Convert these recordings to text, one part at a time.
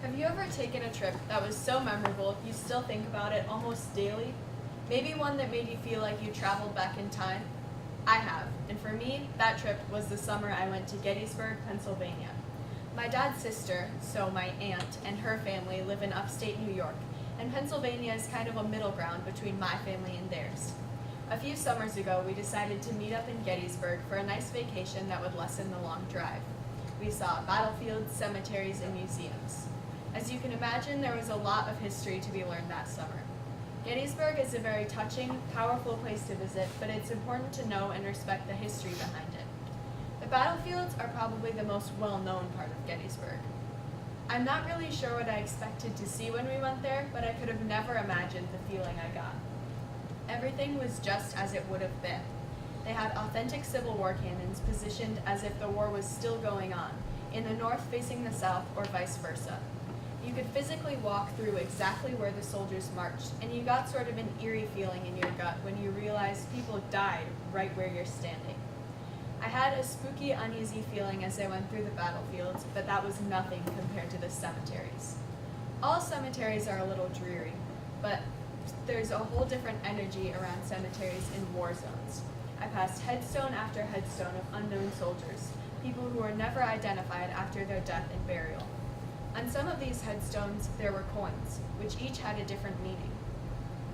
Have you ever taken a trip that was so memorable you still think about it almost daily? Maybe one that made you feel like you traveled back in time? I have, and for me, that trip was the summer I went to Gettysburg, Pennsylvania. My dad's sister, so my aunt, and her family live in upstate New York, and Pennsylvania is kind of a middle ground between my family and theirs. A few summers ago, we decided to meet up in Gettysburg for a nice vacation that would lessen the long drive. We saw battlefields, cemeteries, and museums. As you can imagine, there was a lot of history to be learned that summer. Gettysburg is a very touching, powerful place to visit, but it's important to know and respect the history behind it. The battlefields are probably the most well-known part of Gettysburg. I'm not really sure what I expected to see when we went there, but I could have never imagined the feeling I got. Everything was just as it would have been. They had authentic Civil War cannons positioned as if the war was still going on, in the north facing the south or vice versa. You could physically walk through exactly where the soldiers marched, and you got sort of an eerie feeling in your gut when you realized people died right where you're standing. I had a spooky, uneasy feeling as I went through the battlefields, but that was nothing compared to the cemeteries. All cemeteries are a little dreary, but there's a whole different energy around cemeteries in war zones. I passed headstone after headstone of unknown soldiers, people who were never identified after their death and burial. On some of these headstones, there were coins, which each had a different meaning.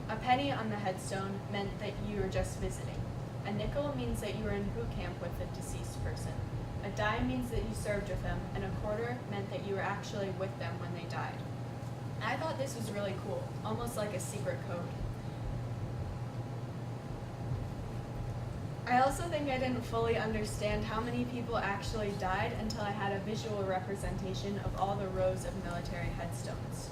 A penny on the headstone meant that you were just visiting. A nickel means that you were in boot camp with the deceased person. A dime means that you served with them, and a quarter meant that you were actually with them when they died. I thought this was really cool, almost like a secret code. I also think I didn't fully understand how many people actually died until I had a visual representation of all the rows of military headstones.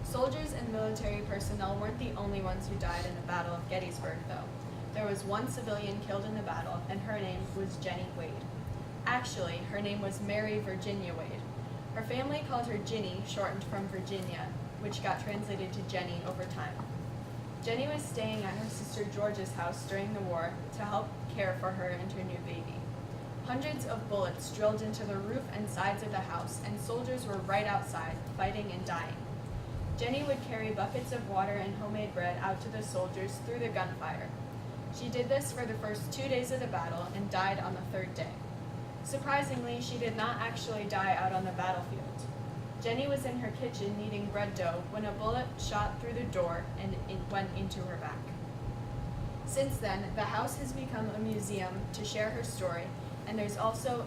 Soldiers and military personnel weren't the only ones who died in the Battle of Gettysburg, though. There was one civilian killed in the battle, and her name was Jenny Wade. Actually, her name was Mary Virginia Wade. Her family called her Ginny, shortened from Virginia, which got translated to Jenny over time. Jenny was staying at her sister George's house during the war to help care for her and her new baby. Hundreds of bullets drilled into the roof and sides of the house, and soldiers were right outside, fighting and dying. Jenny would carry buckets of water and homemade bread out to the soldiers through the gunfire. She did this for the first 2 days of the battle and died on the third day. Surprisingly, she did not actually die out on the battlefield. Jenny was in her kitchen kneading bread dough when a bullet shot through the door and went into her back. Since then, the house has become a museum to share her story, and there's also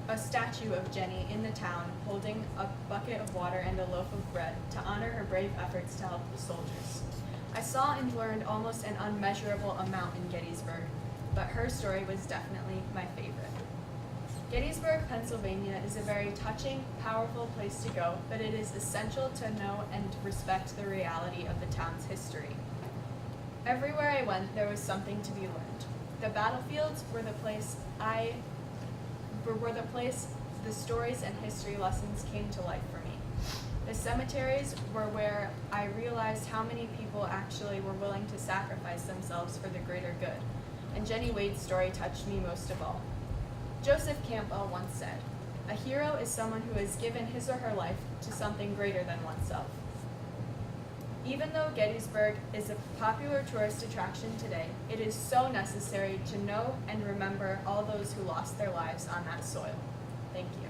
a statue of Jenny in the town holding a bucket of water and a loaf of bread to honor her brave efforts to help the soldiers. I saw and learned almost an unmeasurable amount in Gettysburg, but her story was definitely my favorite. Gettysburg, Pennsylvania is a very touching, powerful place to go, but it is essential to know and respect the reality of the town's history. Everywhere I went, there was something to be learned. The battlefields were the place the stories and history lessons came to life for me. The cemeteries were where I realized how many people actually were willing to sacrifice themselves for the greater good, and Jenny Wade's story touched me most of all. Joseph Campbell once said, "A hero is someone who has given his or her life to something greater than oneself." Even though Gettysburg is a popular tourist attraction today, it is so necessary to know and remember all those who lost their lives on that soil. Thank you.